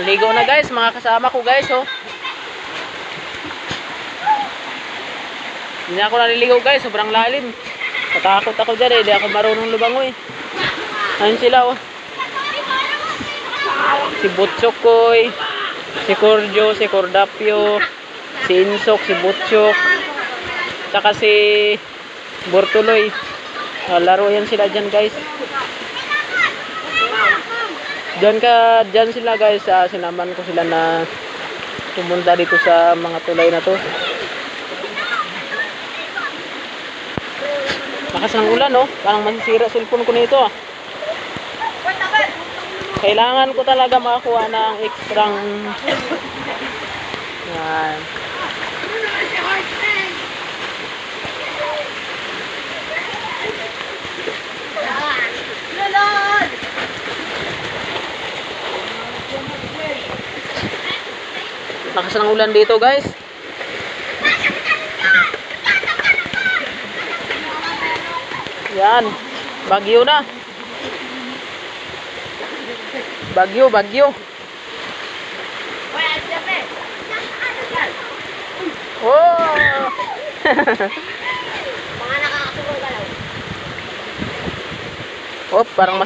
Ligo na guys, mga kasama ko guys, oh. Hindi na ako naliligo guys, sobrang lalim. Natakot ako dyan eh, hindi ako marunong lubangoy. Ayun sila, oh. Si Butchokoy, si Corjo, si Cordapio, si Insok, si Butchok, saka si Bortuloy. Laro yan sila dyan guys. Dyan sila guys, sinaman ko sila na pumunta dito sa mga tulay na to. Lakas ng ulan, oh. Parang masisira cellphone ko nito, ah. Kailangan ko talaga makakuha ng extrang yan. Lakas ng ulan dito guys. Yan, bagyo na. Bagyo. Oh. Mga nakakatulong galaw. Oh, parang